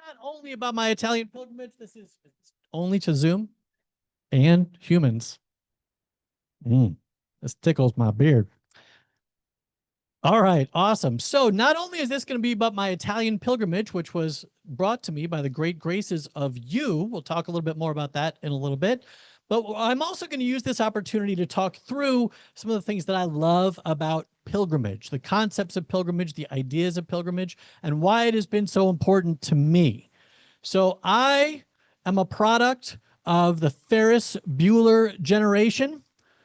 not only about my Italian pilgrimage, this is only to Zoom and humans. This tickles my beard. All right, awesome. So not only is this going to be about my Italian pilgrimage, which was brought to me by the great graces of you, we'll talk a little bit more about that in a little bit, but I'm also going to use this opportunity to talk through some of the things that I love about pilgrimage, the concepts of pilgrimage, the ideas of pilgrimage, and why it has been so important to me. So I am a product of the Ferris Bueller generation,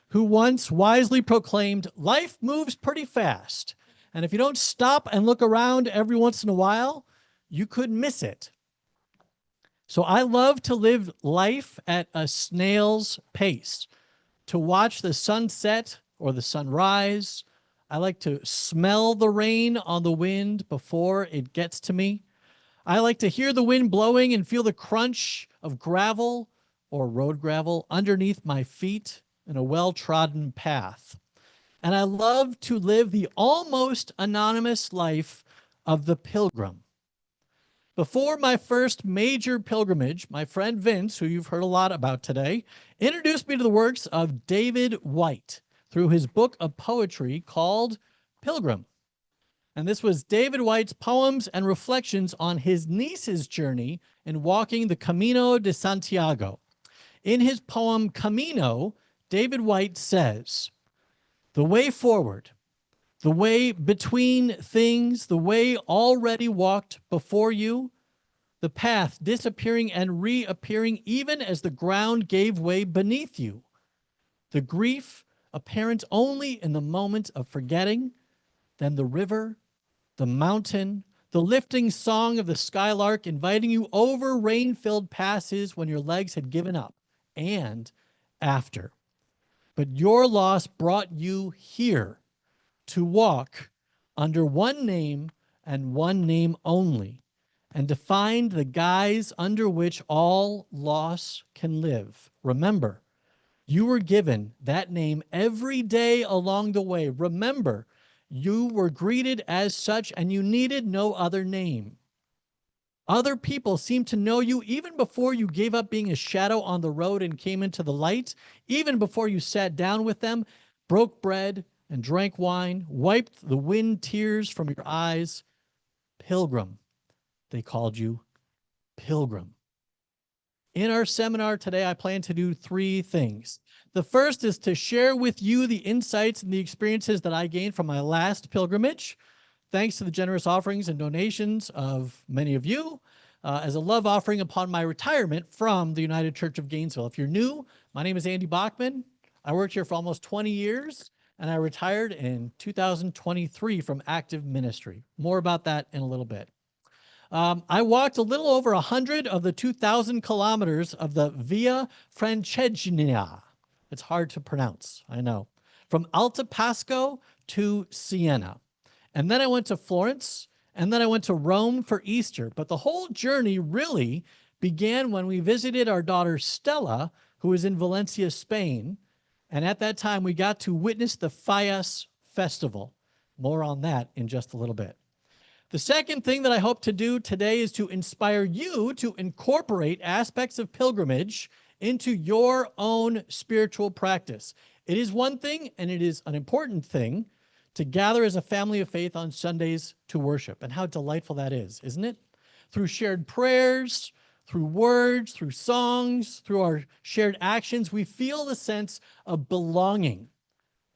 who once wisely proclaimed, life moves pretty fast. And if you don't stop and look around every once in a while, you could miss it. So I love to live life at a snail's pace, to watch the sunset or the sunrise. I like to smell the rain on the wind before it gets to me. I like to hear the wind blowing and feel the crunch of gravel or road gravel underneath my feet in a well-trodden path. And I love to live the almost anonymous life of the pilgrim. Before my first major pilgrimage, my friend Vince, who you've heard a lot about today, introduced me to the works of David Whyte through his book of poetry called Pilgrim. And this was David Whyte's poems and reflections on his niece's journey in walking the Camino de Santiago. In his poem Camino, David Whyte says, "The way forward, the way between things, the way already walked before you, the path disappearing and reappearing even as the ground gave way beneath you, the grief apparent only in the moment of forgetting, then the river, the mountain, the lifting song of the skylark inviting you over rain-filled passes when your legs had given up, and after. But your loss brought you here to walk under one name and one name only, and to find the guise under which all loss can live. Remember, you were given that name every day along the way. Remember, you were greeted as such and you needed no other name. Other people seemed to know you even before you gave up being a shadow on the road and came into the light, even before you sat down with them, broke bread and drank wine, wiped the wind tears from your eyes. Pilgrim, they called you Pilgrim. In our seminar today, I plan to do three things. The first is to share with you the insights and the experiences that I gained from my last pilgrimage, thanks to the generous offerings and donations of many of you, as a love offering upon my retirement from the United Church of Gainesville. If you're new, my name is Andy Bachman. I worked here for almost 20 years, and I retired in 2023 from active ministry. More about that in a little bit. I walked a little over 100 of the 2,000 kilometers of the Via Francigena. It's hard to pronounce, I know. From Alta Pasco to Siena. And then I went to Florence, and then I went to Rome for Easter. But the whole journey really began when we visited our daughter Stella, who was in Valencia, Spain. And at that time, we got to witness the Fallas Festival. More on that in just a little bit. The second thing that I hope to do today is to inspire you to incorporate aspects of pilgrimage into your own spiritual practice. It is one thing, and it is an important thing, to gather as a family of faith on Sundays to worship. And how delightful that is, isn't it? Through shared prayers, through words, through songs, through our shared actions, we feel the sense of belonging.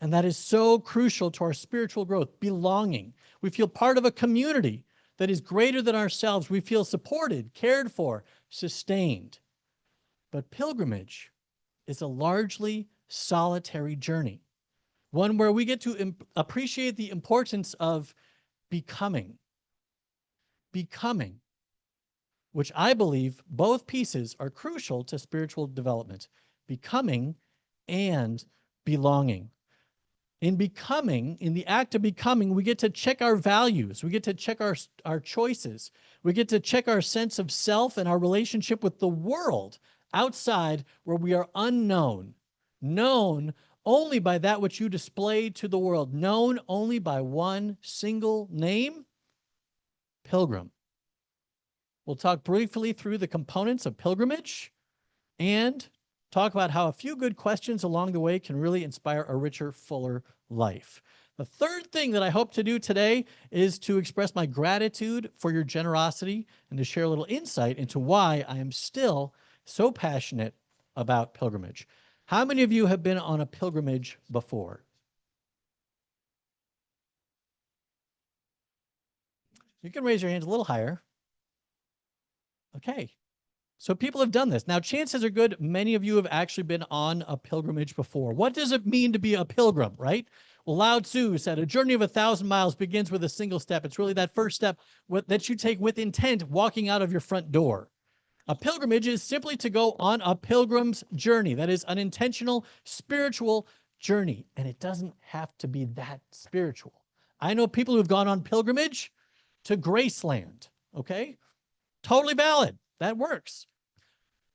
And that is so crucial to our spiritual growth, belonging. We feel part of a community that is greater than ourselves. We feel supported, cared for, sustained. But pilgrimage is a largely solitary journey, one where we get to appreciate the importance of becoming, which I believe both pieces are crucial to spiritual development, becoming and belonging. In becoming, in the act of becoming, we get to check our values. We get to check our choices. We get to check our sense of self and our relationship with the world outside where we are unknown, known only by that which you display to the world, known only by one single name, Pilgrim. We'll talk briefly through the components of pilgrimage and talk about how a few good questions along the way can really inspire a richer, fuller life. The third thing that I hope to do today is to express my gratitude for your generosity and to share a little insight into why I am still so passionate about pilgrimage. How many of you have been on a pilgrimage before? You can raise your hands a little higher. Okay. So people have done this. Now, chances are good many of you have actually been on a pilgrimage before. What does it mean to be a pilgrim, right? Well, Lao Tzu said a journey of 1,000 miles begins with a single step. It's really that first step that you take with intent walking out of your front door. A pilgrimage is simply to go on a pilgrim's journey. That is an intentional spiritual journey. And it doesn't have to be that spiritual. I know people who've gone on pilgrimage to Graceland, okay? Totally valid. That works.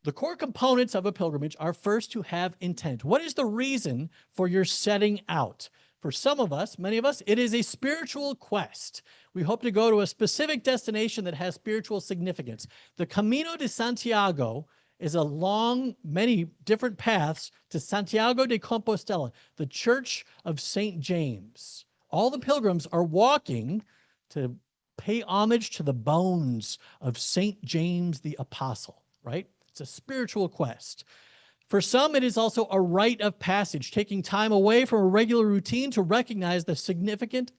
The core components of a pilgrimage are first to have intent. What is the reason for your setting out? For some of us, many of us, it is a spiritual quest. We hope to go to a specific destination that has spiritual significance. The Camino de Santiago is a long, many different paths to Santiago de Compostela, the Church of St. James. All the pilgrims are walking to pay homage to the bones of St. James the Apostle, right? It's a spiritual quest. For some, it is also a rite of passage, taking time away from a regular routine to recognize a significant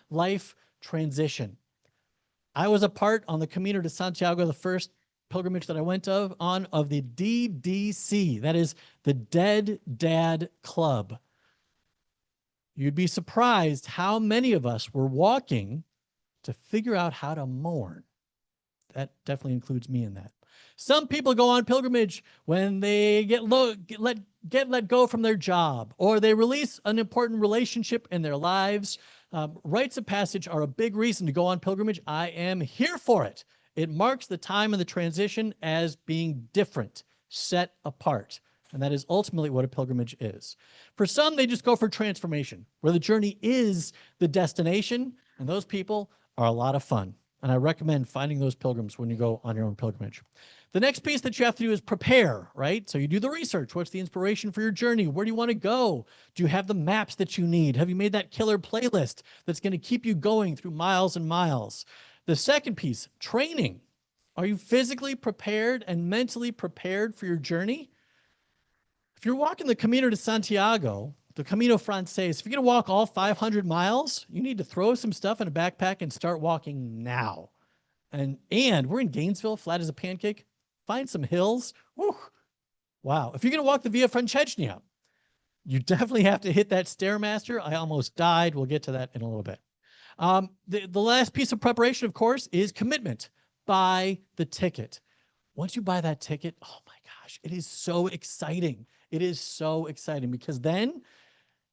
life transition. I was a part on the Camino de Santiago, the first pilgrimage that I went on of the DDC, that is the Dead Dad Club. You'd be surprised how many of us were walking to figure out how to mourn. That definitely includes me in that. Some people go on pilgrimage when they get let go from their job, or they release an important relationship in their lives. Rites of passage are a big reason to go on pilgrimage. I am here for it. It marks the time of the transition as being different, set apart. And that is ultimately what a pilgrimage is. For some, they just go for transformation, where the journey is the destination, and those people are a lot of fun. And I recommend finding those pilgrims when you go on your own pilgrimage. The next piece that you have to do is prepare, right? So you do the research. What's the inspiration for your journey? Where do you want to go? Do you have the maps that you need? Have you made that killer playlist that's going to keep you going through miles and miles? The second piece, training. Are you physically prepared and mentally prepared for your journey? If you're walking the Camino de Santiago, the Camino Frances, if you're going to walk all 500 miles, you need to throw some stuff in a backpack and start walking now. And we're in Gainesville, flat as a pancake. Find some hills. Whew. Wow. If you're going to walk the Via Francesca, you definitely have to hit that Stairmaster. I almost died. We'll get to that in a little bit. The last piece of preparation, of course, is commitment. Buy the ticket. Once you buy that ticket, oh my gosh, it is so exciting. It is so exciting because then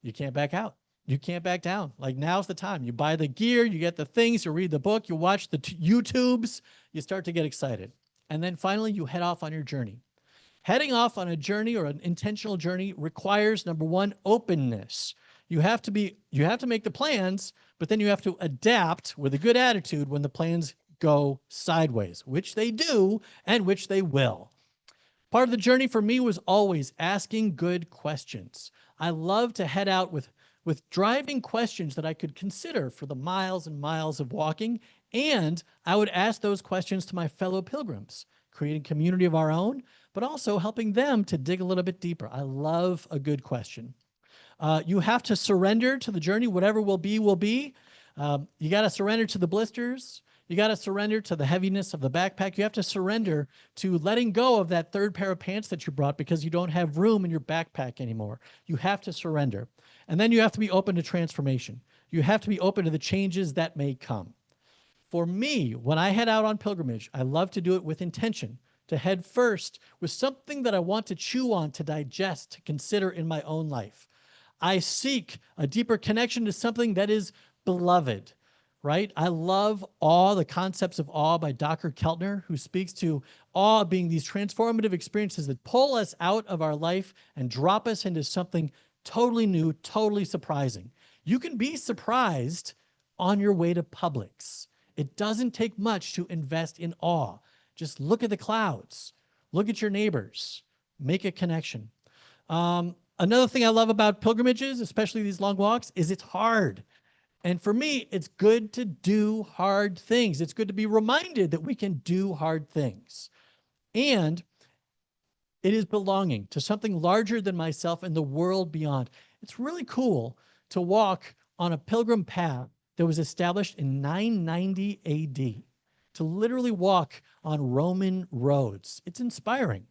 you can't back out. You can't back down. Like, now's the time. You buy the gear, you get the things, you read the book, you watch the YouTubes, you start to get excited. And then finally, you head off on your journey. Heading off on a journey or an intentional journey requires, number one, openness. You have to make the plans, but then you have to adapt with a good attitude when the plans go sideways, which they do and which they will. Part of the journey for me was always asking good questions. I love to head out with driving questions that I could consider for the miles and miles of walking, and I would ask those questions to my fellow pilgrims, creating community of our own, but also helping them to dig a little bit deeper. I love a good question. You have to surrender to the journey. Whatever will be, will be. You got to surrender to the blisters. You got to surrender to the heaviness of the backpack. You have to surrender to letting go of that third pair of pants that you brought because you don't have room in your backpack anymore. You have to surrender. And then you have to be open to transformation. You have to be open to the changes that may come. For me, when I head out on pilgrimage, I love to do it with intention, to head first with something that I want to chew on, to digest, to consider in my own life. I seek a deeper connection to something that is beloved, right? I love awe, the concepts of awe by Dr. Keltner, who speaks to awe being these transformative experiences that pull us out of our life and drop us into something totally new, totally surprising. You can be surprised on your way to Publix. It doesn't take much to invest in awe. Just look at the clouds, look at your neighbors, make a connection. Another thing I love about pilgrimages, especially these long walks, is it's hard. And for me, it's good to do hard things. It's good to be reminded that we can do hard things. And it is belonging to something larger than myself and the world beyond. It's really cool to walk on a pilgrim path that was established in 990 AD, to literally walk on Roman roads. It's inspiring,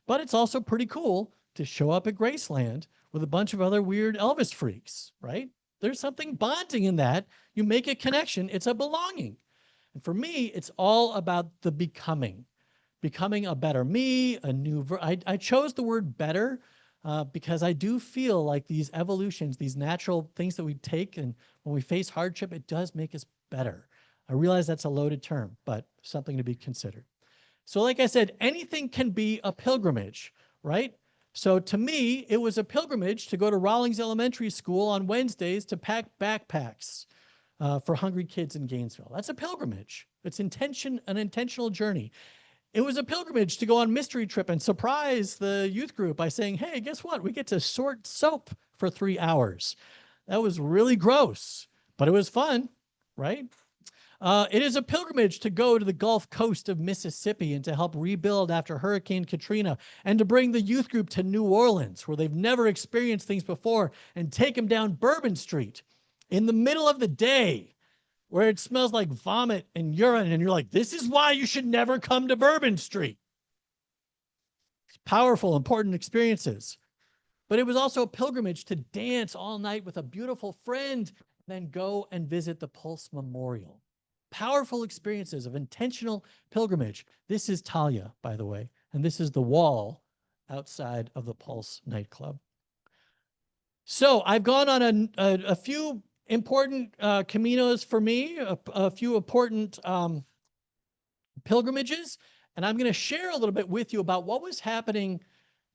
but it's also pretty cool to show up at Graceland with a bunch of other weird Elvis freaks, right? There's something bonding in that. You make a connection. It's a belonging. And for me, it's all about the becoming a better me, a new, I chose the word better because I do feel like these evolutions, these natural things that we take, and when we face hardship, it does make us better. I realize that's a loaded term, but something to be considered. So like I said, anything can be a pilgrimage, right? So to me, it was a pilgrimage to go to Rawlings Elementary School on Wednesdays to pack backpacks for hungry kids in Gainesville. That's a pilgrimage. It's an intentional journey. It was a pilgrimage to go on mystery trip and surprise the youth group by saying, hey, guess what? We get to sort soap for 3 hours. That was really gross, but it was fun, right? It is a pilgrimage to go to the Gulf Coast of Mississippi and to help rebuild after Hurricane Katrina, and to bring the youth group to New Orleans, where they've never experienced things before, and take them down Bourbon Street in the middle of the day, where it smells like vomit and urine, and you're like, this is why you should never come to Bourbon Street. It's powerful, important experiences. But it was also a pilgrimage to dance all night with a beautiful friend, then go and visit the Pulse Memorial. Powerful experiences of intentional pilgrimage. This is Talia, by the way, and this is the wall outside of the Pulse nightclub. So I've gone on a few important caminos for me, a few important pilgrimages, and I'm going to share a little bit with you about what was happening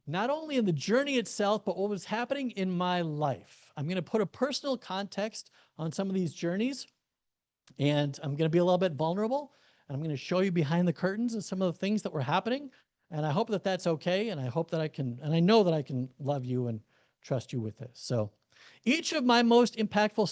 not only in the journey itself, but what was happening in my life. I'm going to put a personal context on some of these journeys, and I'm going to be a little bit vulnerable, and I'm going to show you behind the curtains of some of the things that were happening, and I hope that that's okay, and I hope that I can, and I know that I can love you and trust you with this. So each of my most impactful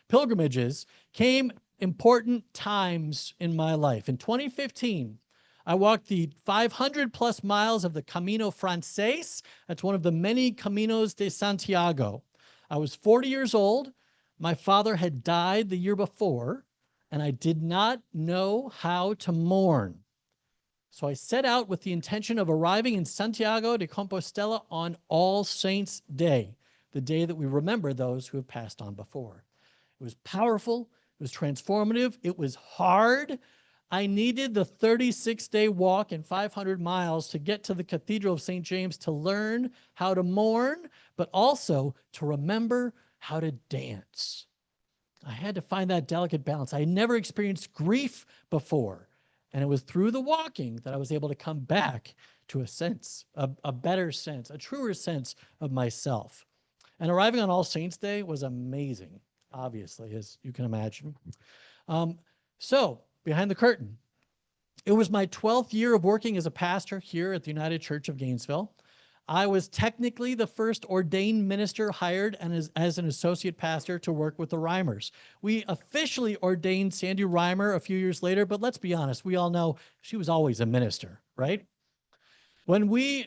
pilgrimages came important times in my life. In 2015, I walked the 500 plus miles of the Camino Frances. That's one of the many Caminos de Santiago. I was 40 years old. My father had died the year before, and I did not know how to mourn. So I set out with the intention of arriving in Santiago de Compostela on All Saints' Day, the day that we remember those who have passed on before. It was powerful. It was transformative. It was hard. I needed the 36-day walk and 500 miles to get to the Cathedral of St. James to learn how to mourn, but also to remember how to dance. I had to find that delicate balance. I had never experienced grief before, and it was through the walking that I was able to come back to a sense, a better sense, a truer sense of myself. And arriving on All Saints' Day was amazing, obviously, as you can imagine. So, behind the curtain, it was my 12th year of working as a pastor here at the United Church of Gainesville. I was technically the first ordained minister hired and as an associate pastor to work with the Reimers. We officially ordained Sandy Reimer a few years later, but let's be honest, we all know she was always a minister, right?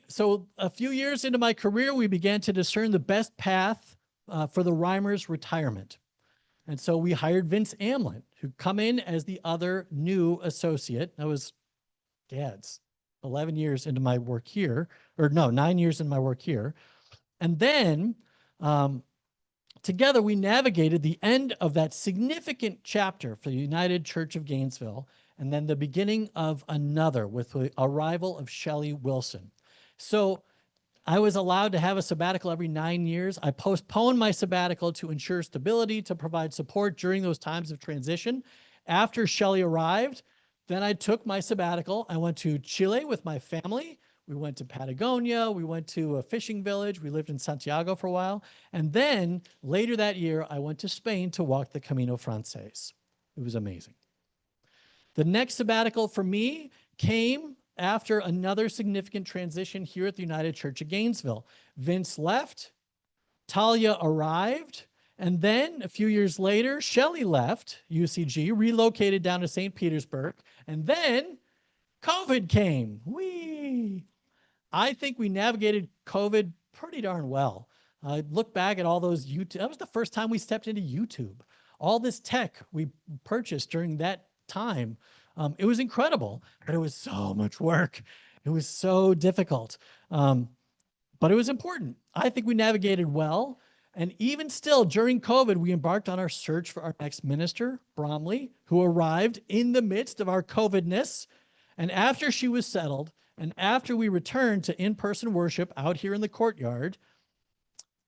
So a few years into my career, we began to discern the best path for the Reimers' retirement. And so we hired Vince Amlin, who come in as the other new associate. That was Dad's 11 years into my work here, or no, 9 years into my work here. And then together we navigated the end of that significant chapter for the United Church of Gainesville, and then the beginning of another with the arrival of Shelley Wilson. So I was allowed to have a sabbatical every 9 years. I postponed my sabbatical to ensure stability, to provide support during those times of transition. After Shelley arrived, then I took my sabbatical. I went to Chile with my family. We went to Patagonia. We went to a fishing village. We lived in Santiago for a while. And then later that year, I went to Spain to walk the Camino Frances. It was amazing. The next sabbatical for me came after another significant transition here at the United Church of Gainesville. Vince left, Talia arrived, and then a few years later, Shelley left UCG, relocated down to St. Petersburg, and then COVID came. Whee! I think we navigated COVID pretty darn well. Look back at all those YouTube. That was the first time we stepped into YouTube. All this tech we purchased during that time. It was incredible, but it was so much work. It was so difficult, but it was important. I think we navigated well. And even still, during COVID, we embarked on our search for our next minister, Bromley, who arrived in the midst of our COVID-ness. And after she was settled, and after we returned to in-person worship out here in the courtyard,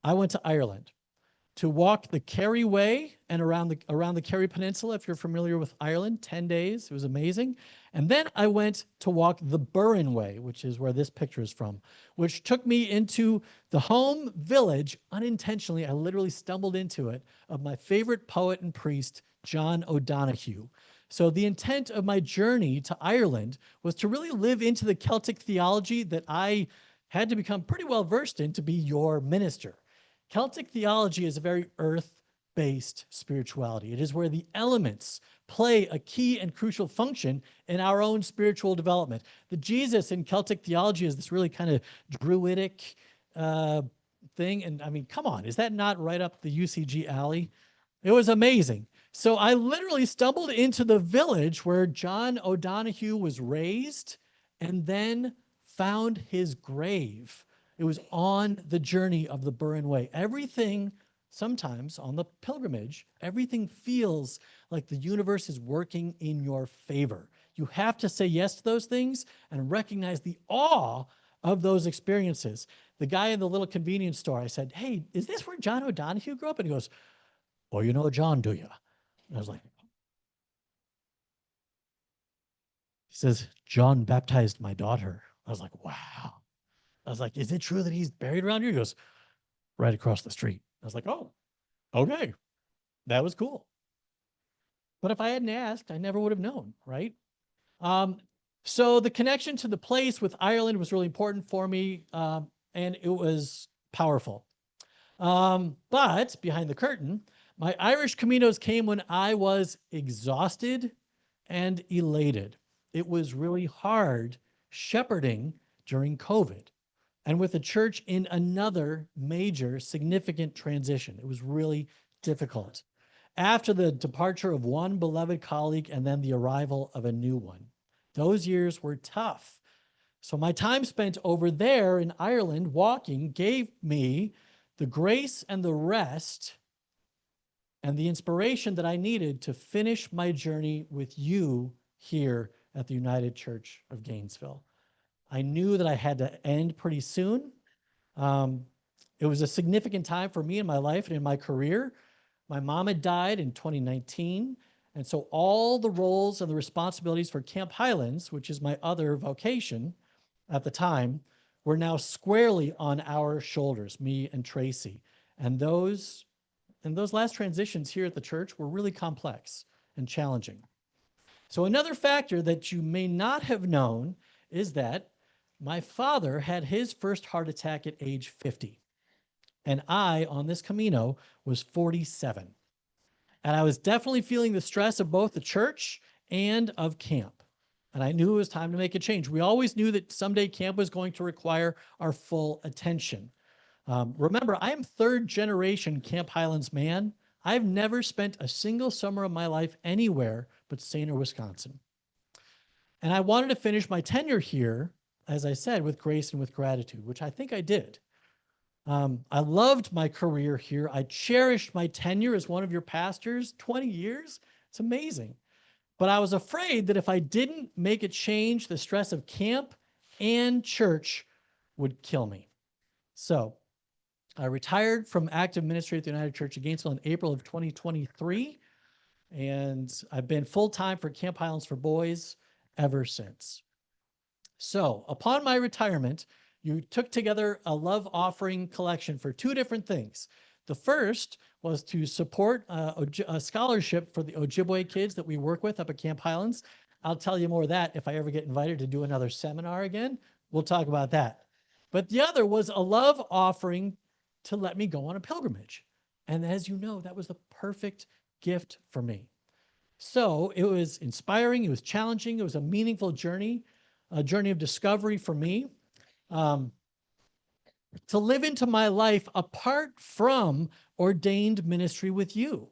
I went to Ireland to walk the Kerry Way and around the Kerry Peninsula, if you're familiar with Ireland, 10 days. It was amazing. And then I went to walk the Burren Way, which is where this picture is from, which took me into the home village unintentionally. I literally stumbled into it, of my favorite poet and priest, John O'Donohue. So the intent of my journey to Ireland was to really live into the Celtic theology that I had to become pretty well versed in to be your minister. Celtic theology is a very earth-based spirituality. It is where the elements play a key and crucial function in our own spiritual development. The Jesus in Celtic theology is this really kind of druidic thing. And I mean, come on, is that not right up the UCG alley? It was amazing. So I literally stumbled into the village where John O'Donohue was raised and then found his grave. It was on the journey of the Burren Way. Everything, sometimes on the pilgrimage, everything feels like the universe is working in your favor. You have to say yes to those things and recognize the awe of those experiences. The guy in the little convenience store, I said, "Hey, is this where John O'Donohue grew up?" And he goes, "Oh, you know John, do you?" And I was like, he says, "John baptized my daughter." I was like, wow. I was like, "Is it true that he's buried around here?" He goes, "Right across the street." I was like, "Oh, okay." That was cool. But if I hadn't asked, I never would have known, right? So the connection to the place with Ireland was really important for me, and it was powerful. But behind the curtain, my Irish Caminos came when I was exhausted and elated. It was really hard shepherding during COVID and with the church in another major significant transition. It was really difficult. After the departure of one beloved colleague and then the arrival of a new one, those years were tough. So my time spent over there in Ireland walking gave me the grace and the rest and the inspiration that I needed to finish my journey with you here at the United Church of Gainesville. I knew that I had to end pretty soon. It was a significant time for me in my life and in my career. My mom had died in 2019. And so all the roles and the responsibilities for Camp Highlands, which is my other vocation at the time, were now squarely on our shoulders, me and Tracy. And those last transitions here at the church were really complex and challenging. So another factor that you may not have known is that my father had his first heart attack at age 50. And I, on this Camino, was 47. And I was definitely feeling the stress of both the church and of camp. And I knew it was time to make a change. We always knew that someday camp was going to require our full attention. Remember, I am third generation Camp Highlands man. I've never spent a single summer of my life anywhere but Sainer, Wisconsin. And I wanted to finish my tenure here, as I said, with grace and with gratitude, which I think I did. I loved my career here. I cherished my tenure as one of your pastors, 20 years. It's amazing. But I was afraid that if I didn't make a change, the stress of camp and church would kill me. So I retired from active ministry at the United Church of Gainesville in April of 2023. And I've been full-time for Camp Highlands for Boys ever since. So upon my retirement, you took together a love offering collection for two different things. The first was to support a scholarship for the Ojibwe kids that we work with up at Camp Highlands. I'll tell you more of that if I ever get invited to do another seminar again. We'll talk about that. But the other was a love offering to let me go on a pilgrimage. And as you know, that was the perfect gift for me. So it was inspiring, it was challenging, it was a meaningful journey, a journey of discovery for me. To live into my life apart from ordained ministry with you.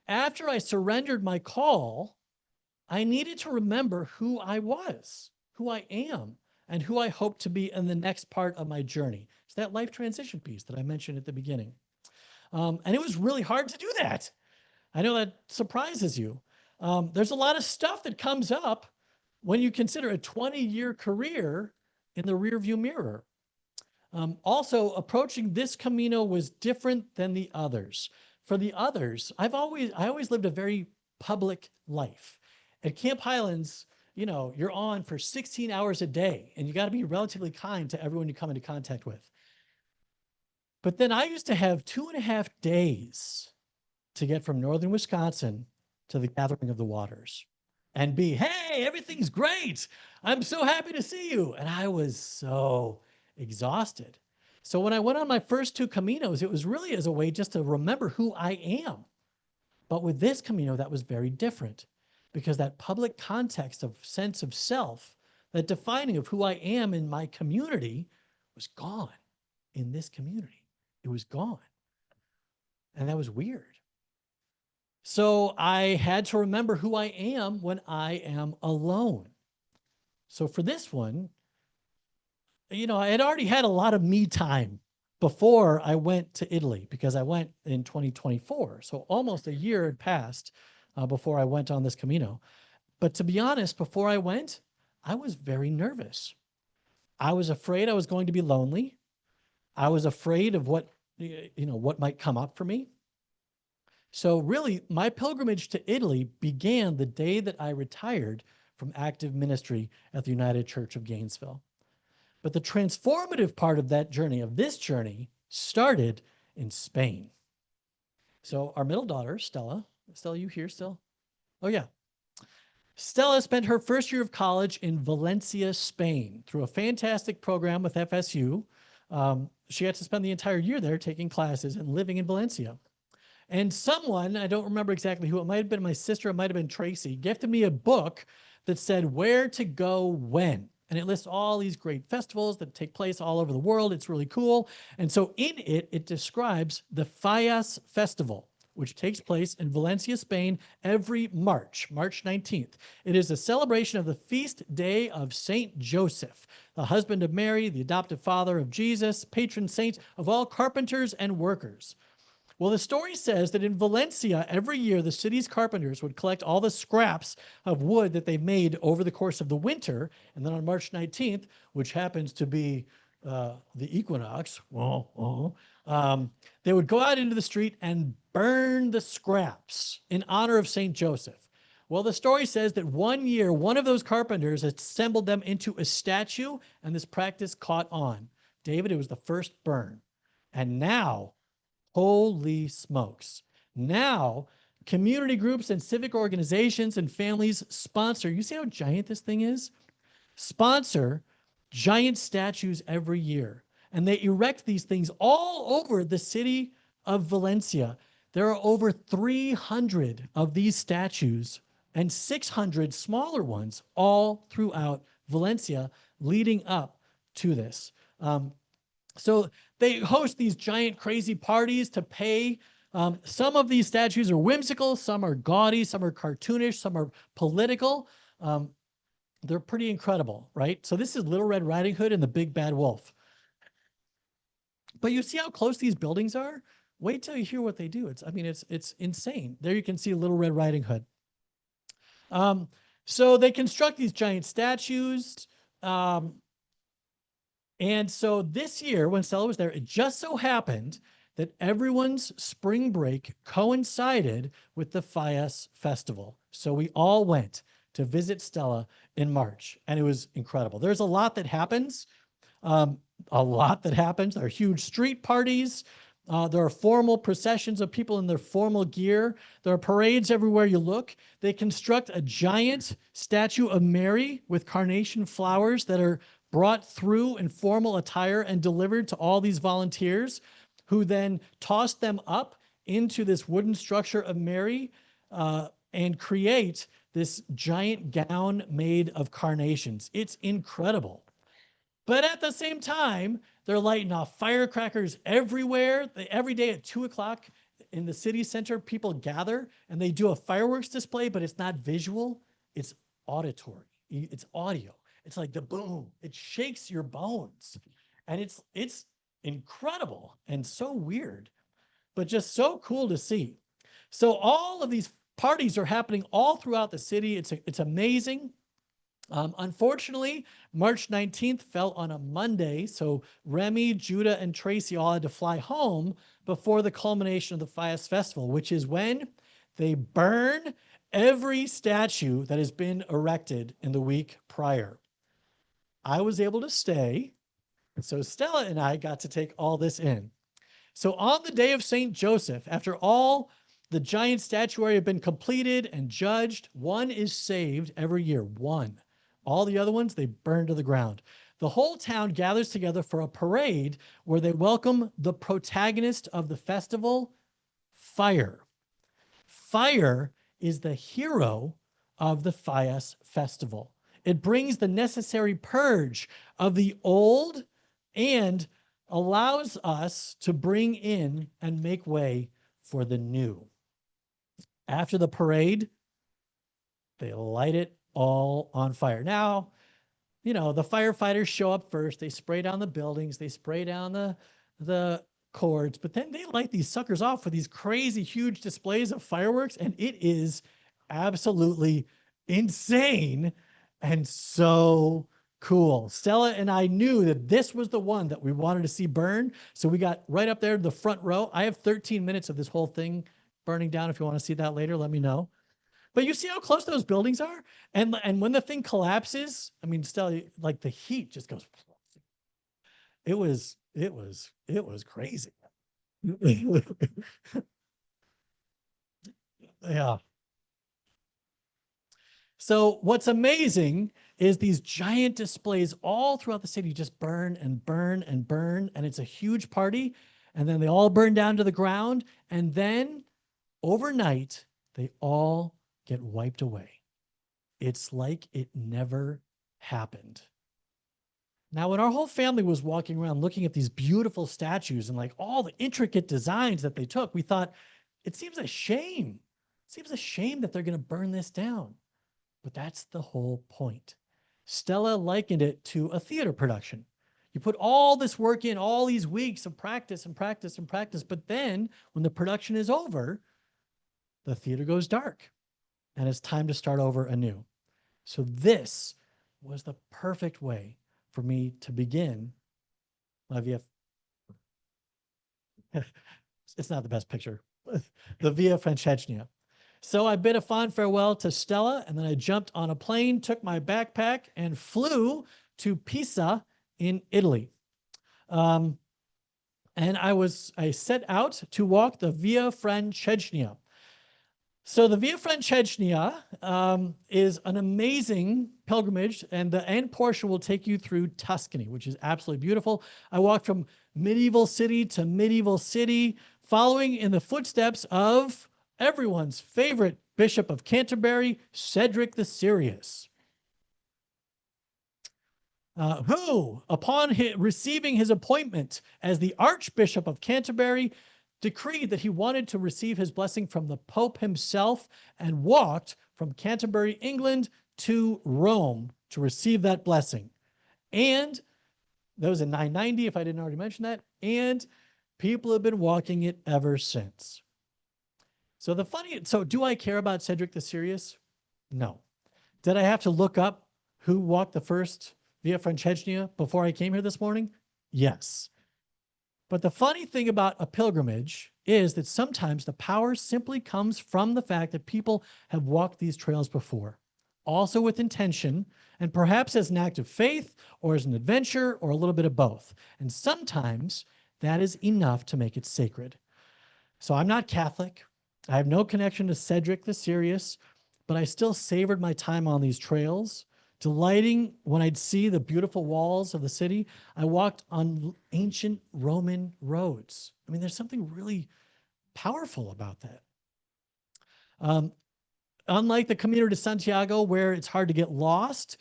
After I surrendered my call, I needed to remember who I was, who I am, and who I hope to be in the next part of my journey. It's that life transition piece that I mentioned at the beginning. And it was really hard to do that. I know that surprises you. There's a lot of stuff that comes up when you consider a 20-year career in the rearview mirror. Also, approaching this Camino was different than the others. For the others, I always lived a very public life. At Camp Highlands, you know, you're on for 16 hours a day, and you got to be relatively kind to everyone you come into contact with. But then I used to have 2.5 days to get from northern Wisconsin to the Gathering of the Waters and be, hey, everything's great. I'm so happy to see you. And I was so exhausted. So when I went on my first 2 Caminos, it was really as a way just to remember who I am. But with this Camino, that was very different because that public context of sense of self, that defining of who I am in my community was gone in this community. It was gone. And that was weird. So I had to remember who I am when I am alone. So for this one, you know, I had already had a lot of me time before I went to Italy because I went in 2024. So almost a year had passed before I went on this Camino. But to be honest, before I went, I was very nervous. I was afraid I was going to be lonely. I was afraid of what might come up for me. So really, my pilgrimage to Italy began the day that I retired from active ministry at the United Church of Gainesville. But the transformative part of that journey, of this journey, started in Spain. So our middle daughter, Stella, you here still? Oh yeah. Stella spent her first year of college in Valencia, Spain, through a fantastic program with FSU. She had to spend the entire year there taking classes and living in Valencia. And someone, I don't remember exactly who, it might have been my sister, it might have been Tracy, gifted me a book that said where to go when. And it lists all these great festivals that take place all over the world. It's really cool. And so in it, it describes the Fallas Festival, which takes place in Valencia, Spain, every March 19th. It is a celebration of the feast day of Saint Joseph, the husband of Mary, the adoptive father of Jesus, patron saint of all carpenters and workers. Well, the story says that in Valencia, every year, the city's carpenters would collect all the scraps of wood that they made over the course of the winter. And then on March 19th, which happens to be the equinox, they would go out into the street and burn the scraps in honor of St. Joseph. Well, the story says that one year, one of those carpenters assembled them into a statue, and this practice caught on. David, it was the first burn. And now, holy smokes. Now, community groups and civic organizations and families sponsor, you see how giant this thing is? Sponsor giant statues every year. And they erect these things all over the city of Valencia. There are over 300 of these statues and 600 smaller ones all throughout Valencia leading up to this. So they host these giant crazy parties to pay. Some of these statues are whimsical, some are gaudy, some are cartoonish, some are political. They're pretty incredible, right? So this is Little Red Riding Hood and the Big Bad Wolf. But you see how close these buildings are? Wait till you hear what they do. It's insane. There you can see Little Red Riding Hood. So they construct these giant statues. And so this year, when Stella was there, it just so happened that everyone's spring break coincided with the Fallas Festival. So we all went to visit Stella in March, and it was incredible. There's a lot that happens. There are huge street parties. There are formal processions of people in their formal gear. There are parades everywhere you look. They construct a giant statue of Mary with carnation flowers that are brought through in formal attire and delivered to all these volunteers, who then toss them up into this wooden structure of Mary and create this giant gown made of carnations. It's incredible. But at the same time, they're lighting off firecrackers everywhere. Every day at 2 o'clock in the city center, people gather and they do a fireworks display, but it's not visual, it's auditory, it's audio. It's like the boom, it shakes your bones. And it's incredible and so weird, but just so cool to see. So all of these parties are happening all throughout the city. It's amazing. Unfortunately, March 19th fell on a Monday, so Remy, Judah, and Tracy all had to fly home before the culmination of the Fias Festival, which is when they burn every statue that has been erected in the week prior. I was able to stay, so Stella and I got to take all this in. So on the day of St. Joseph, after all the giant statuary have been completed and judged, one is saved every year, one. All the other ones, they burn to the ground. The whole town gathers together for a parade where they welcome the protagonist of the festival, fire. Fire is the hero of the Fias Festival. It brings the necessary purge of the old and allows us to bring in and make way for the new. After the parade, they light it all on fire. Now, you know, the firefighters show up first. They spray down the buildings. They spray down the cords, but then they light these suckers off with these crazy huge displays of fireworks. And it is absolutely insane and so cool. Stella and I knew that this was the one that we wanted to see burn. So we got right up there to the front row. I have 13 minutes of this whole thing burning down. If you want to see that later, let me know. But you see how close those buildings are? And when the thing collapses, I mean, Stella, like the heat just goes. It was crazy. Yeah. So what's amazing is these giant displays all throughout the city just burn and burn and burn. And it's a huge party. And then they all burn down to the ground. And then overnight, they all get wiped away. It's like it never happened. Now, when our whole family was walking around looking at these beautiful statues and like all the intricate designs that they took, we thought, it seems a shame. It seems a shame that they're going to burn this down. But that's the whole point. Stella likened it to a theater production. You put all this work in, all these weeks of practice and practice and practice, but then when the production is over, the theater goes dark and it's time to start over anew. So this was the perfect way for me to begin my VF. It's not the best picture. The Via Francesca. So I bid a fond farewell to Stella, and then I jumped on a plane, took my backpack, and flew to Pisa in Italy. And I set out to walk the Via Francesca. So the Via Francesca is an amazing pilgrimage, and the end portion will take you through Tuscany, which is absolutely beautiful. I walked from medieval city to medieval city, following in the footsteps of everyone's favorite Bishop of Canterbury, Cedric the Serious, who, upon receiving his appointment as the Archbishop of Canterbury, decreed that he wanted to receive his blessing from the Pope himself and walked from Canterbury, England to Rome to receive that blessing. And that was in 990, if I didn't already mention that. And people have been walking it ever since. So do I care about Cedric the Serious? No. Did I have to look up who walked the first Via Francesca before I came here this morning? Yes. But the funny thing about a pilgrimage is that sometimes the power simply comes from the fact that people have walked these trails before, also with intention, and perhaps as an act of faith or as an adventure or a little bit of both. And sometimes that is enough to make it sacred. So I'm not Catholic. I have no connection to Cedric the Serious, but I still savored my time on these trails, delighting when I'd see the beautiful walls of the city. I walked on ancient Roman roads. I mean, there's something really powerful about that. Unlike the Camino de Santiago, where it's hard to get lost,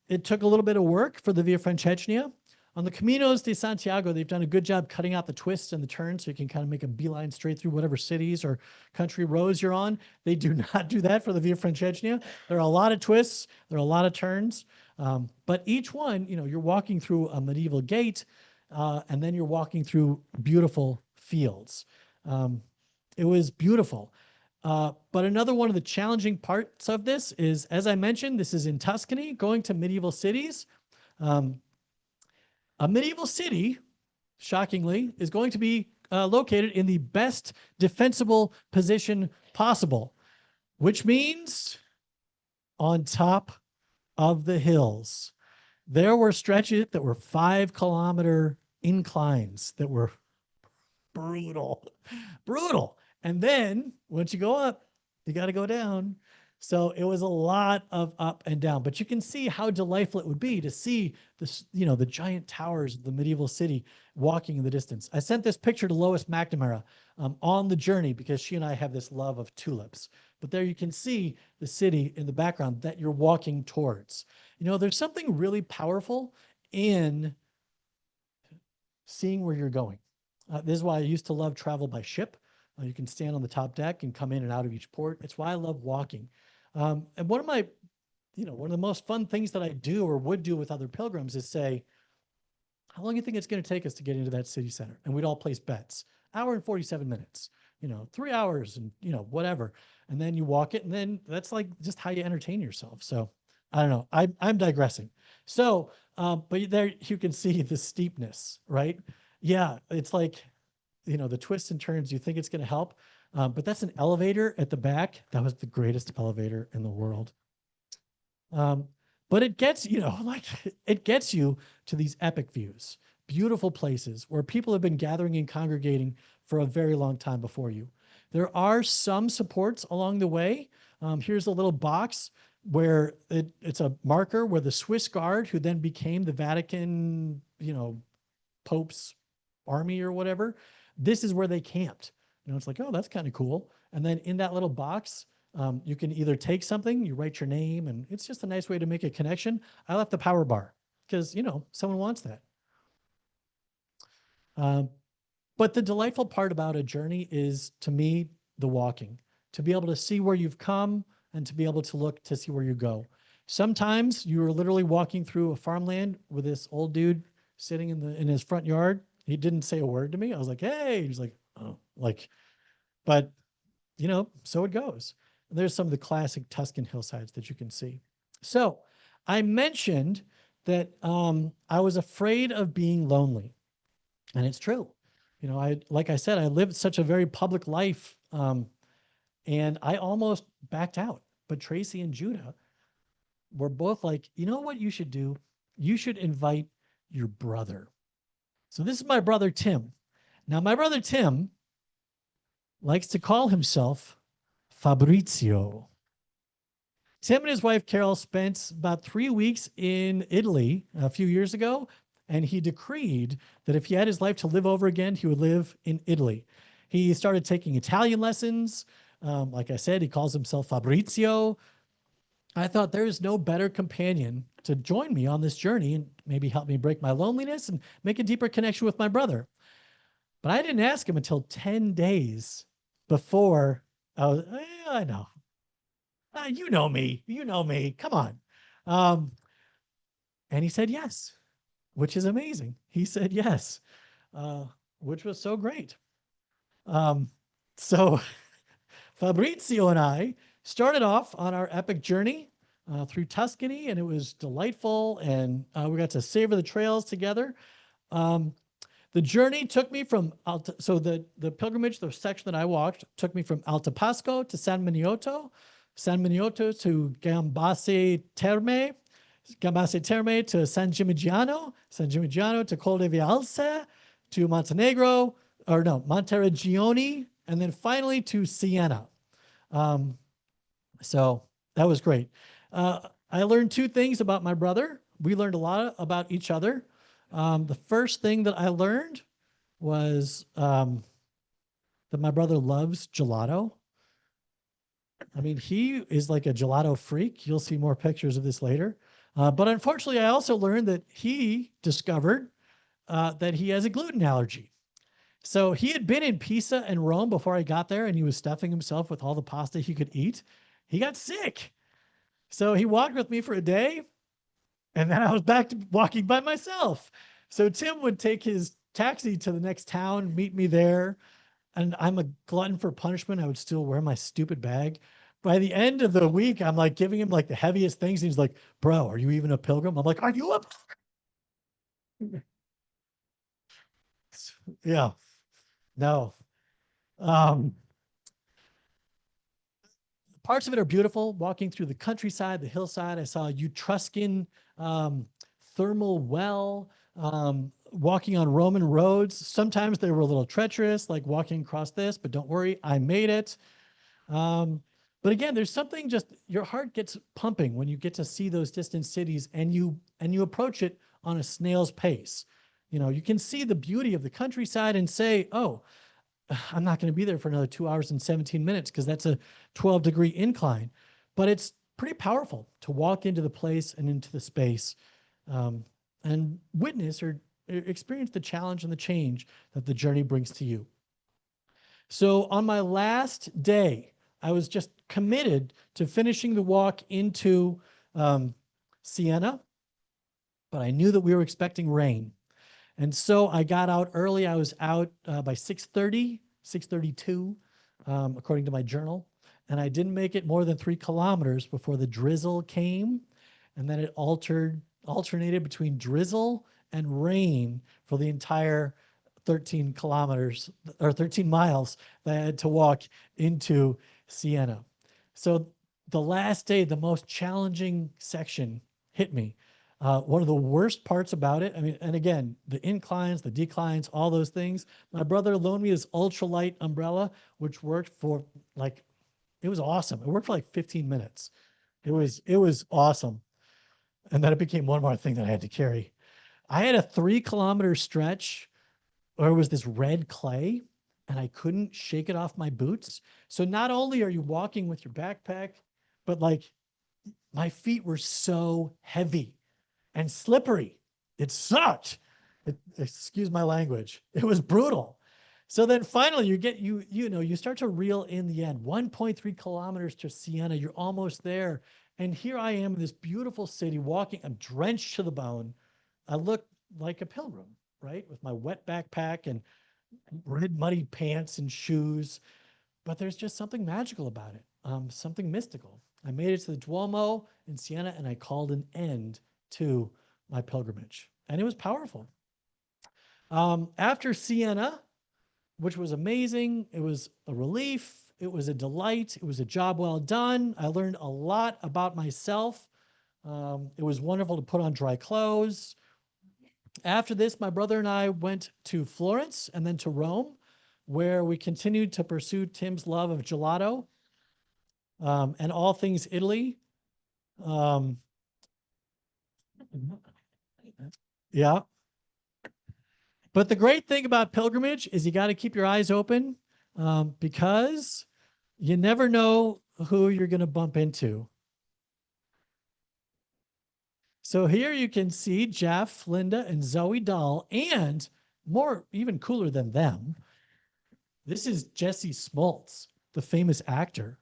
it took a little bit of work for the Via Francesca. On the Caminos de Santiago, they've done a good job cutting out the twists and the turns so you can kind of make a beeline straight through whatever cities or country roads you're on. They do not do that for the Via Francesca. There are a lot of twists, there are a lot of turns, but each one, you know, you're walking through a medieval gate, and then you're walking through beautiful fields. It was beautiful. But another one of the challenging parts of this is, as I mentioned, this is in Tuscany, going to medieval cities. A medieval city, shockingly, is going to be located in the best defensible position possible, which means on top of the hills. There were stretches that were 5-kilometer inclines that were brutal, brutal. And then once you go up, you got to go down. So it was a lot of up and down, but you can see how delightful it would be to see this, you know, the giant towers of the medieval city walking in the distance. I sent this picture to Lois McNamara on the journey because she and I have this love of tulips. But there you can see the city in the background that you're walking towards. You know, there's something really powerful in seeing where you're going. This is why I used to love travel by ship. You can stand on the top deck and come in and out of each port. It's why I love walking. And one of my, you know, one of the most fun things that I do or would do with other pilgrims is say, how long do you think it's going to take us to get into that city center? And we'd all place bets. Hour and 47 minutes, you know, 3 hours and, you know, whatever. And then you walk it. And then that's like just how you entertain yourself. So I don't know. I'm digressing. So, but there you can see the steepness, right? Yeah. It's like, you know, the twists and turns, you think it's going to help. But that's an elevator at the back. That was the greatest elevator in the world. But it gets, you know, like it gets you to these epic views, beautiful places where people have been gathering and congregating for a very long time before you. There are some supports along the way. Here's a little box where it's a marker where the Swiss Guard, who then became the Vatican, you know, Pope's army or whatever, this is where they camped. You know, it's like, oh, that's kind of cool. And then in that little box, you can either take something, you write your name, and it's just a nice way to make a connection. I left the power bar because, you know, someone wants that. But the delightful part about a journey is, to me, the walking, to be able to see where you've come and to be able to look to see where you go. Sometimes you are literally walking through a farmland with this old dude sitting in his front yard. He didn't say a word to me. I was like, hey, he's like, oh, like, but you know, so it goes. There's some of the classic Tuscan hillsides that you can see. So I mentioned that I was afraid of being lonely, and it's true. You know, like I said, I lived such a very public life, and I almost backed out. But Tracy and Judah were both like, you know what you should do? You should invite your brother. So this is my brother, Tim. Now, my brother, Tim, likes to call himself Fabrizio. Tim and his wife, Carol, spent about 3 weeks in Italy a few years ago, and he decreed that if he had his life to live over again, he would live in Italy. He started taking Italian lessons. Like I said, he calls himself Fabrizio. I thought there is no better companion to join me on this journey and maybe help me break my loneliness and make a deeper connection with my brother. But I didn't ask him until 10 days before I know. You know me. You know me. Come on. And he said yes, which is amazing. He said yes, which was so great. So Fabrizio and I started off on our epic journey through Tuscany, and it was delightful, and we got to savor the trails together. The journey took me from the pilgrimage, the section that I walked, took me from Altapasco to San Miniato to Gambassi Terme to San Gimignano to Col de Vialse, to Montenegro, or no, Monteriggioni, and then finally to Siena. So that was great. I learned two things about my brother. We learned a lot about each other. The first thing that I learned was that my brother loves gelato. I mean, he is like a gelato freak. You'll see more pictures of this later. But unfortunately, I also learned that he discovered that he has a gluten allergy. So he had been in Pisa and Rome before I got there, and he was stuffing himself with all the pasta he could eat. He got sick. So he walked with me for a day, and then I was back to walking by myself. So Tim would take his taxi to the next town, meet me there. And I'm a glutton for punishment. I would still wear my stupid bag. By the end of the week, I'm like giving him like the heaviest things. He's like, bro, are you even a pilgrim? I'm like, are you a? Yeah, no. Um, Parts of it are beautiful. Walking through the countryside, the hillside, I saw a Etruscan um, thermal well. Walking on Roman roads. Sometimes they were a little treacherous, like walking across this, but don't worry, I made it. Um, but again, there's something just your heart gets pumping when you get to see those distant cities and you approach it on a snail's pace. You know, you can see the beauty of the countryside and say, "Oh, I'm not going to be there for another 2 hours and 17 minutes because that's a 12-degree incline." But it's pretty powerful to walk into the place and into the space um, and witness or experience the challenge and the change that the journey brings to you. So on my last day, I was just committed to finishing the walk into Siena, but I knew that we were expecting rain. And so I got out early. I was out by 6:30, 6:32, according to my journal. And I didn't make it more than 3 kilometers before the drizzle came. And then it alternated between drizzle and rain for the entire 13 kilometers or 13 miles that I had to walk into Siena. So the last day, the most challenging section hit me. One of the worst parts about it, I mean, and again, the inclines, the declines, all those things. My brother loaned me this ultralight umbrella, which worked for like, it was awesome. It worked for like 15 minutes. It was awesome. And then it became one more thing that I had to carry. I had a 3 kilometer stretch where it was this red clay and I couldn't shake it off my boots. So not only are you walking with your backpack, but like my feet were so heavy and slippery. It sucked. Excuse my language. It was brutal. So then finally you start to reel in the end. 1.3 kilometers to Siena. You're almost there. And here I am in this beautiful city walking. I'm drenched to the bone. I look like a pilgrim, right? With my wet backpack and red muddy pants and shoes. But there's just something magical about it, something mystical. I made it to the Duomo in Siena and I called an end to my pilgrimage. And it was powerful. After Siena, which was amazing, it was a relief, it was a delight, it was a job well done. I learned a lot about myself. It was wonderful to put on dry clothes. After this, my brother and I went to Florence and then to Rome, where we continued to pursue Tim's love of gelato and all things Italy. Um, yeah. But the great thing about pilgrimage is you got to keep your eyes open because you never know who you're going to bump into. So here you can see Jeff, Linda, and Zoe Dahl, and more, even cooler than them, this is Jesse Smoltz, the famous actor.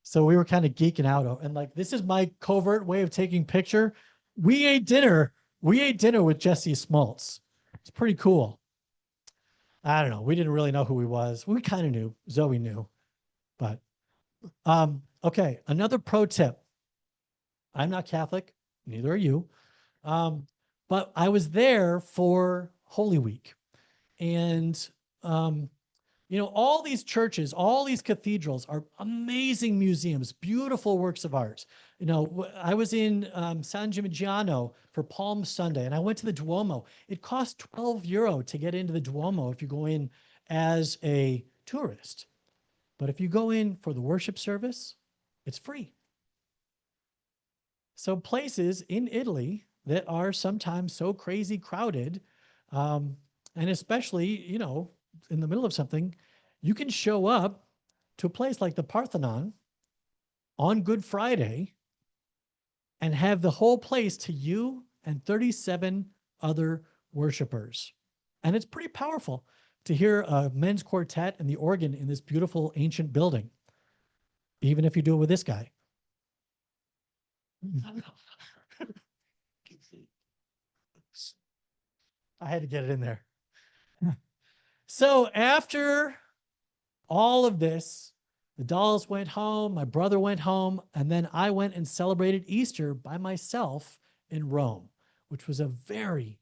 So we were kind of geeking out, and like, this is my covert way of taking picture. We ate dinner. We ate dinner with Jesse Smoltz. It's pretty cool. I don't know. We didn't really know who he was. We kind of knew. Zoe knew, but okay. Another pro tip. I'm not Catholic. Neither are you. But I was there for Holy Week, and You know, all these churches, all these cathedrals are amazing museums, beautiful works of art. You know, I was in San Gimignano for Palm Sunday, and I went to the Duomo. It costs €12 to get into the Duomo if you go in as a tourist. But if you go in for the worship service, it's free. So places in Italy that are sometimes so crazy crowded, and especially, you know, in the middle of something, you can show up to a place like the Parthenon on Good Friday and have the whole place to you and 37 other worshipers. And it's pretty powerful to hear a men's quartet and the organ in this beautiful ancient building, even if you do it with this guy. I had to get it in there. So after all of this, the dolls went home, my brother went home, and then I went and celebrated Easter by myself in Rome, which was a very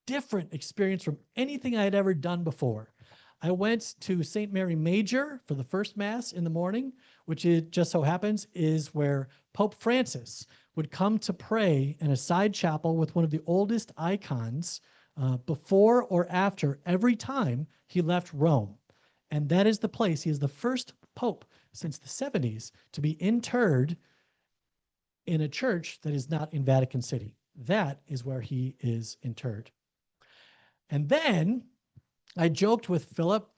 different experience from anything I had ever done before. I went to St. Mary Major for the first Mass in the morning, which it just so happens is where Pope Francis would come to pray in a side chapel with one of the oldest icons before or after every time he left Rome. And that is the place. He is the first pope since the 70s to be interred in a church that is not in Vatican City. That is where he is interred. And then I joked with Philip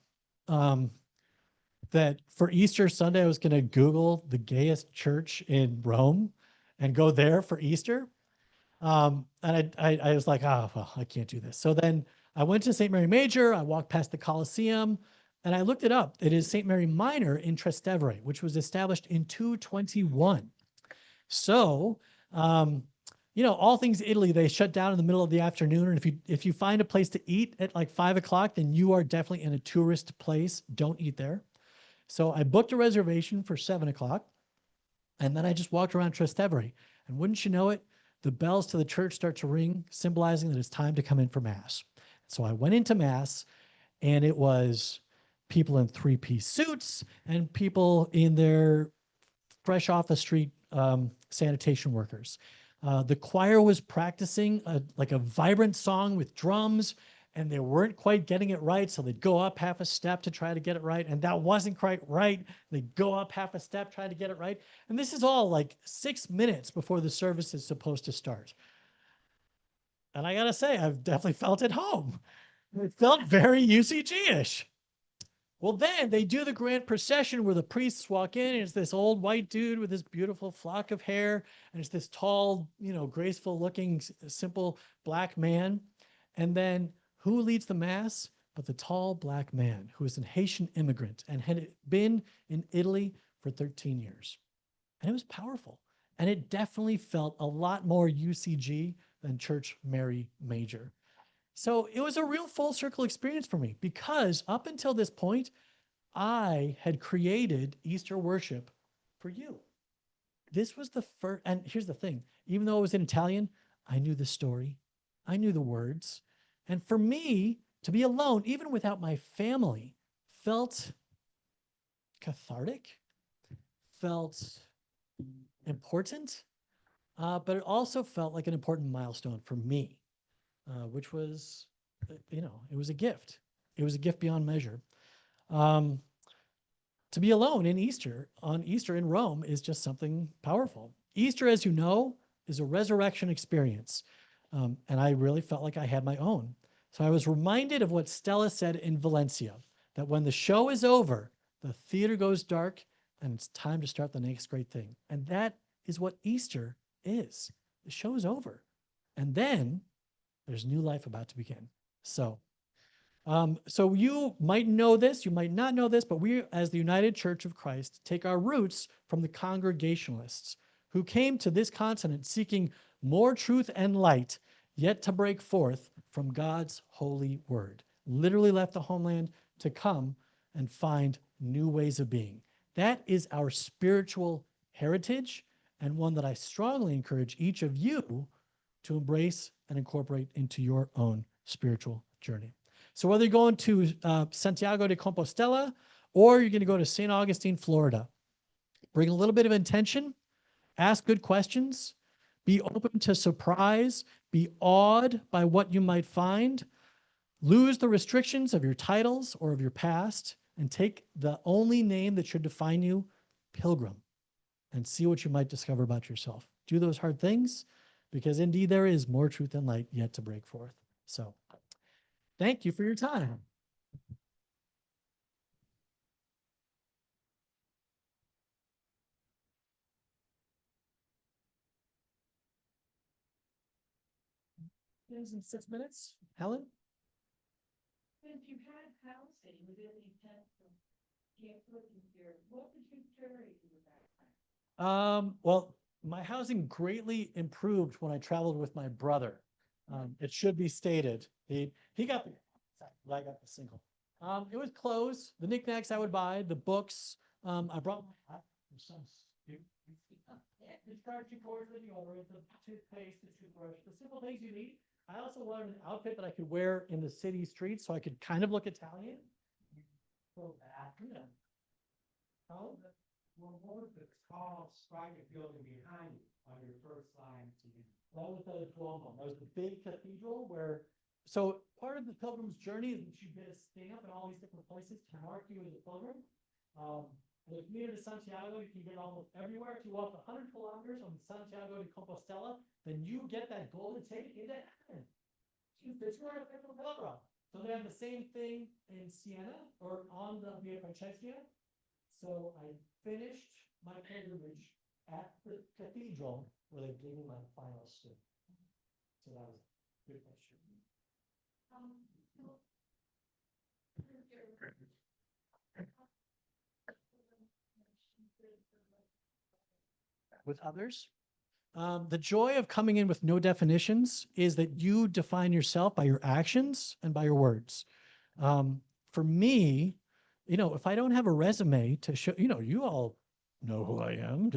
that for Easter Sunday, I was going to Google the gayest church in Rome and go there for Easter. And I was like, oh, well, I can't do this. So then I went to St. Mary Major. I walked past the Colosseum and I looked it up. It is St. Mary Minor in Trastevere, which was established in 221. So, you know, all things Italy, they shut down in the middle of the afternoon. And if you find a place to eat at like 5 o'clock, then you are definitely in a tourist place. Don't eat there. So I booked a reservation for 7 o'clock. And then I just walked around Trastevere. And wouldn't you know it, the bells to the church start to ring, symbolizing that it's time to come in for Mass. So I went into Mass, and it was people in three-piece suits and people in their fresh off the street sanitation workers. The choir was practicing like a vibrant song with drums, and they weren't quite getting it right. So they'd go up half a step to try to get it right. And that wasn't quite right. They'd go up half a step, trying to get it right. And this is all like 6 minutes before the service is supposed to start. And I got to say, I've definitely felt at home. It felt very UCG-ish. Well, then they do the grand procession where the priests walk in, and it's this old white dude with this beautiful flock of hair, and it's this tall, you know, graceful looking, simple black man. And then who leads the Mass but the tall black man who is an Haitian immigrant and had been in Italy for 13 years. And it was powerful. And it definitely felt a lot more UCG than Church Mary Major. So it was a real full circle experience for me because up until this point, I had created Easter worship for you. This was the first, and here's the thing, even though it was in Italian, I knew the story, I knew the words. And for me to be alone, even without my family, felt cathartic, felt important, but it also felt like an important milestone for me. Which was, you know, it was a gift. It was a gift beyond measure. To be alone in Easter, on Easter in Rome, is just something powerful. Easter, as you know, is a resurrection experience. And I really felt like I had my own. So I was reminded of what Stella said in Valencia, that when the show is over, the theater goes dark and it's time to start the next great thing. And that is what Easter is. The show is over. And then there's new life about to begin. So you might know this, you might not know this, but we, as the United Church of Christ, take our roots from the Congregationalists who came to this continent seeking more truth and light, yet to break forth from God's holy word. Literally left the homeland to come and find new ways of being. That is our spiritual heritage, and one that I strongly encourage each of you to embrace and incorporate into your own spiritual journey. So whether you're going to Santiago de Compostela or you're going to go to St. Augustine, Florida, bring a little bit of intention, ask good questions, be open to surprise, be awed by what you might find, lose the restrictions of your titles or of your past, and take the only name that should define you, Pilgrim, and see what you might discover about yourself. Do those hard things, because indeed there is more truth and light yet to break forth. So thank you for your time. In 6 minutes, Helen? Since you had housing within the intent of camp living here, what did you carry in your backpack? Well, my housing greatly improved when I traveled with my brother. It should be stated. He got the, I got the single. It was clothes, the knickknacks I would buy, the books. I brought my discharging cords, the deodorant, the toothpaste, the toothbrush, the simple things you need. I also wanted an outfit that I could wear in the city streets so I could kind of look Italian. So that, yeah. Oh, Well, what was the tall striker building behind you on your first line? that was the Duomo. That was the big cathedral where, so part of the pilgrim's journey is that you get a stamp in all these different places to mark you as a pilgrim. The community of Santiago, you can get almost everywhere. If you walk 100 kilometers from Santiago de Compostela, then you get that golden ticket into heaven. It's where a pilgrim. So they have the same thing in Siena or on the Via Francesca. So I finished my pilgrimage at the cathedral where they gave me my final step. So that was a good question. With others, the joy of coming in with no definitions is that you define yourself by your actions and by your words. For me, if I don't have a resume to show, you all know who I am,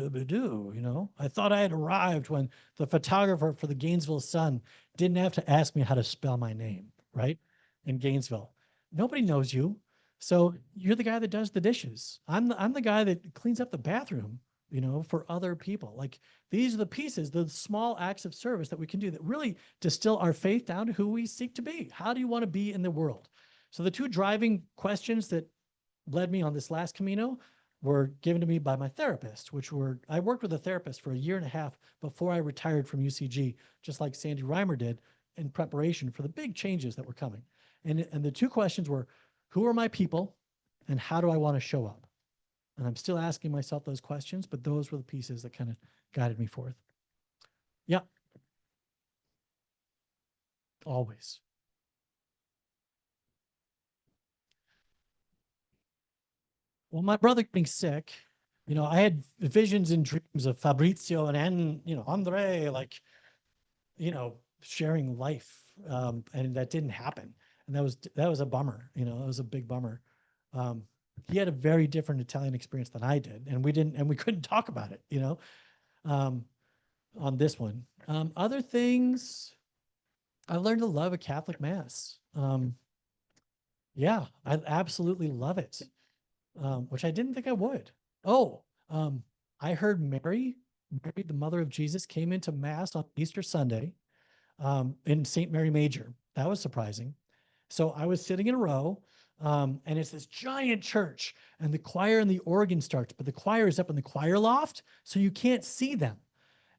I thought I had arrived when the photographer for the Gainesville Sun didn't have to ask me how to spell my name, right? In Gainesville. Nobody knows you. So you're the guy that does the dishes. I'm the guy that cleans up the bathroom, for other people. Like these are the pieces, the small acts of service that we can do that really distill our faith down to who we seek to be. How do you want to be in the world? So the two driving questions that led me on this last Camino were given to me by my therapist, I worked with a therapist for 1.5 years before I retired from UCG, just like Sandy Reimer did in preparation for the big changes that were coming. And the two questions were, who are my people and how do I want to show up? And I'm still asking myself those questions, but those were the pieces that kind of guided me forth. Yeah. Always. Well, my brother being sick, I had visions and dreams of Fabrizio and Andre, sharing life. And that didn't happen. And that was a bummer, it was a big bummer. He had a very different Italian experience than I did, and we couldn't talk about it, on this one. Other things, I learned to love a Catholic Mass. Yeah, I absolutely love it, which I didn't think I would. Oh, I heard Mary, the mother of Jesus, came into Mass on Easter Sunday in St. Mary Major. That was surprising. So I was sitting in a row, and it's this giant church, and the choir and the organ starts, but the choir is up in the choir loft, so you can't see them.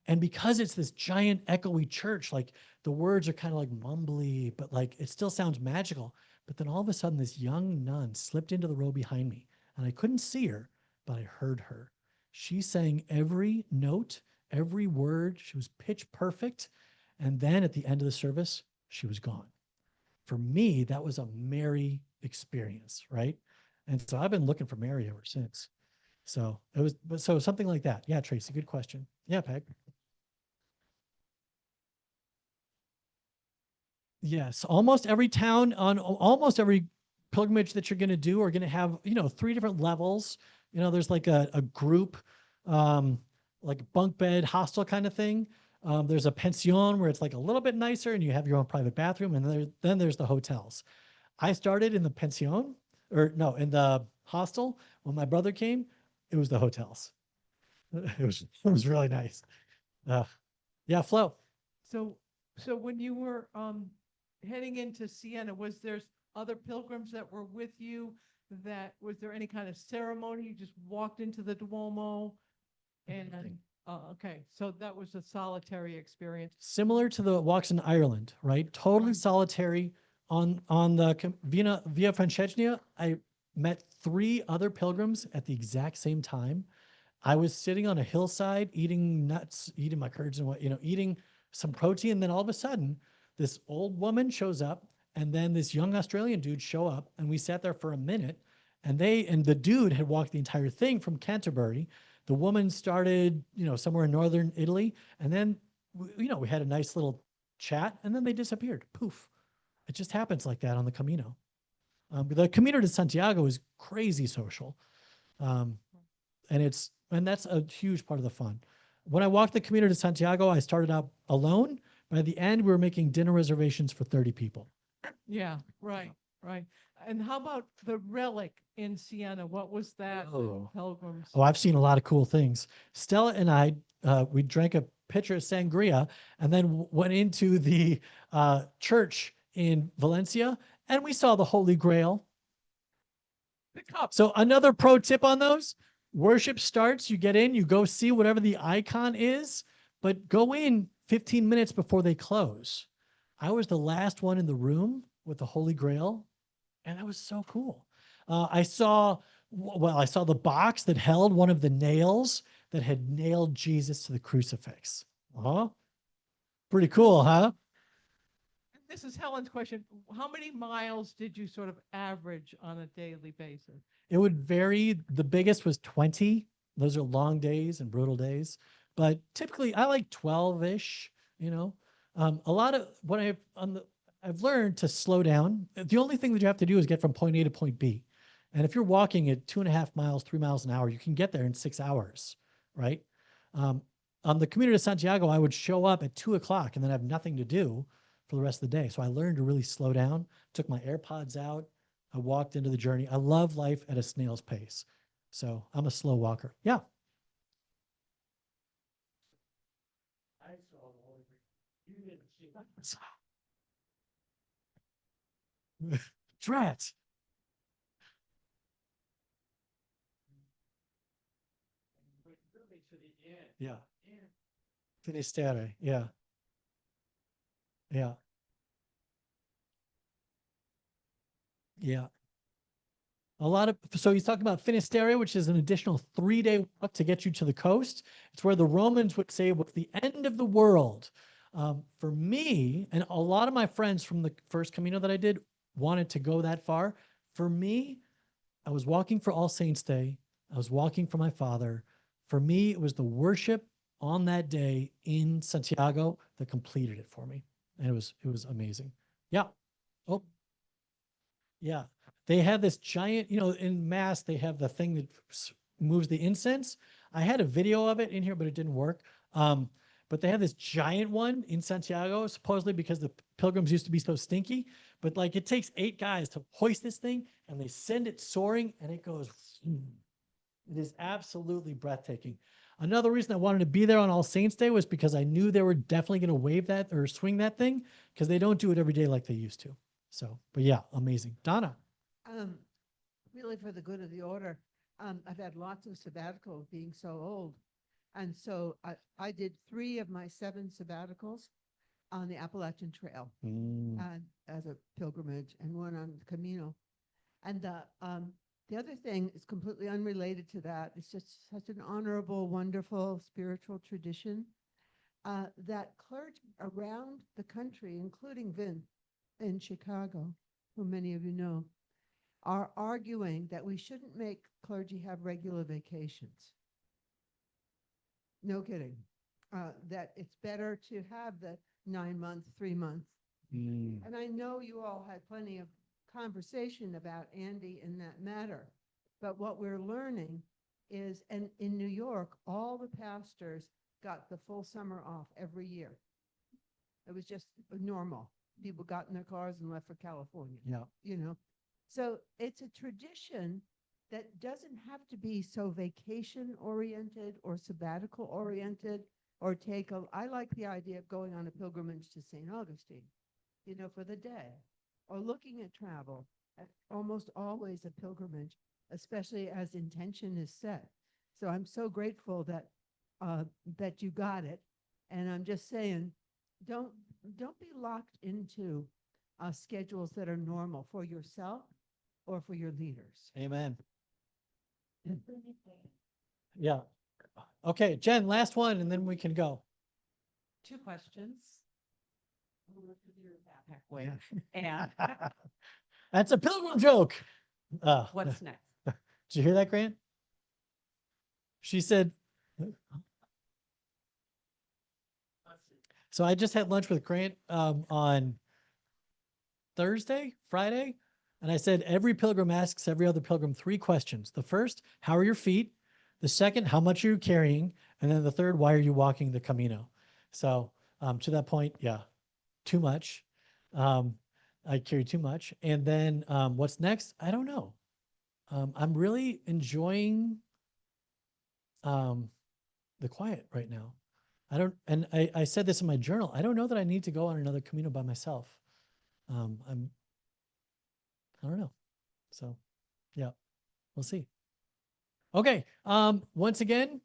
And because it's this giant echoey church, like the words are kind of like mumbly, but like it still sounds magical. But then all of a sudden, this young nun slipped into the row behind me, and I couldn't see her, but I heard her. She sang every note, every word. She was pitch perfect. And then at the end of the service, she was gone. For me, that was a Mary experience, right? And so I've been looking for Mary ever since. So it was, so something like that. Yeah, Tracy, good question. Yeah, Peg. Yes, almost every town on almost every pilgrimage that you're going to do are going to have, 3 different levels. There's like a group, like bunk bed hostel kind of thing. There's a pension where it's like a little bit nicer and you have your own private bathroom. And then there's the hotels. I started in the pension, or no, in the hostel. When my brother came, it was the hotels. It was really nice. Yeah, Flo. So, so when you were heading into Siena, was there other pilgrims that were with you? That was there any kind of ceremony? You just walked into the Duomo, and Nothing. okay, so that was a solitary experience. Similar to the walks in Ireland, right? Totally Right. solitary. On the Via Francesca, I met 3 other pilgrims at the exact same time. I was sitting on a hillside eating nuts, eating my curds and eating some protein. And then all of a sudden, this old woman shows up, and then this young Australian dude show up, and we sat there for a minute. And the dude had walked the entire thing from Canterbury. The woman started, somewhere in northern Italy, and then we had a nice little chat, and then they disappeared. Poof! It just happens like that on the Camino. The Camino de Santiago is crazy social. Um, and that's a huge part of the fun. When I walked the Camino de Santiago, I started out alone. By the end, we were making dinner reservations for 30 people. Yeah, right, right. And how about the relic in Siena? What was that? Oh. Pilgrims. Oh, I've seen a lot of cool things. Stella and I, we drank a pitcher of sangria and then went into the church in Valencia, and we saw the Holy Grail. The cup. So another pro tip on those: worship starts, you get in, you go see whatever the icon is, but go in 15 minutes before they close. I was the last one in the room with the Holy Grail, and that was so cool. I saw the box that held one of the nails that had nailed Jesus to the crucifix. Uh-huh. Pretty cool, huh? This is Helen's question. How many miles did you sort of average on a daily basis? It would vary. The biggest was 20. Those are long days and brutal days. But typically I like 12-ish, A lot of what I've learned to slow down. The only thing that you have to do is get from point A to point B. And if you're walking at 2.5 miles, 3 miles an hour, you can get there in 6 hours, right? On the Camino de Santiago, I would show up at 2 o'clock and then have nothing to do for the rest of the day. So I learned to really slow down, took my AirPods out. I walked into the journey. I love life at a snail's pace. So I'm a slow walker. Yeah. I saw the Holy Grail. You didn't see it. Drat. But really to the end. Yeah. And Finisterre. Yeah. Yeah. Yeah. So he's talking about Finisterre, which is an additional 3-day walk to get you to the coast. It's where the Romans would say was the end of the world. For me, and a lot of my friends from the first Camino that I did wanted to go that far. For me, I was walking for All Saints Day. I was walking for my father. For me, it was the worship on that day in Santiago that completed it for me. And it was amazing. Yeah. Oh, yeah. They have this giant, in Mass, they have the thing that moves the incense. I had a video of it in here, but it didn't work. But they have this giant one in Santiago, supposedly because the pilgrims used to be so stinky. But like it takes 8 guys to hoist this thing, and they send it soaring, and it goes. It is absolutely breathtaking. Another reason I wanted to be there on All Saints Day was because I knew they were definitely going to wave that or swing that thing, because they don't do it every day like they used to. So, but yeah, amazing. Donna. Really for the good of the order, I've had lots of sabbaticals being so old. And so I did 3 of my 7 sabbaticals on the Appalachian Trail as a pilgrimage, and 1 on the Camino. And the other thing is completely unrelated to that. It's just such an honorable, wonderful spiritual tradition that clergy around the country, including Vin in Chicago, who many of you know, are arguing that we shouldn't make clergy have regular vacations. No kidding. That it's better to have the 9-month, 3-month. And I know you all had plenty of conversation about Andy in that matter. But what we're learning is, and in New York, all the pastors got the full summer off every year. It was just normal. people got in their cars and left for California, Yeah. you know? So it's a tradition that doesn't have to be so vacation oriented or sabbatical oriented or I like the idea of going on a pilgrimage to St. Augustine, you know, for the day, or looking at travel, almost always a pilgrimage, especially as intention is set. So I'm so grateful that you got it. And I'm just saying, don't be locked into schedules that are normal for yourself or for your leaders. Amen. Yeah. Okay, Jen, last one, and then we can go. 2 questions. Halfway. And That's a pilgrim joke. what's next? Did you hear that, Grant? She said, so I just had lunch with Grant on Friday, and I said every pilgrim asks every other pilgrim 3 questions. The first, how are your feet? The second, how much are you carrying? And then the third, why are you walking the Camino? So to that point, yeah, too much. I carry too much. And then what's next? I don't know. I'm really enjoying the quiet right now. I said this in my journal. I don't know that I need to go on another Camino by myself. I don't know. So yeah, we'll see. Okay. Once again,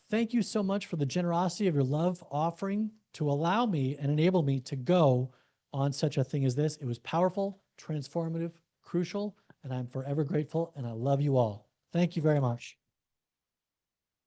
thank you so much for the generosity of your love offering to allow me and enable me to go on such a thing as this. It was powerful, transformative, crucial, and I'm forever grateful, and I love you all. Thank you very much.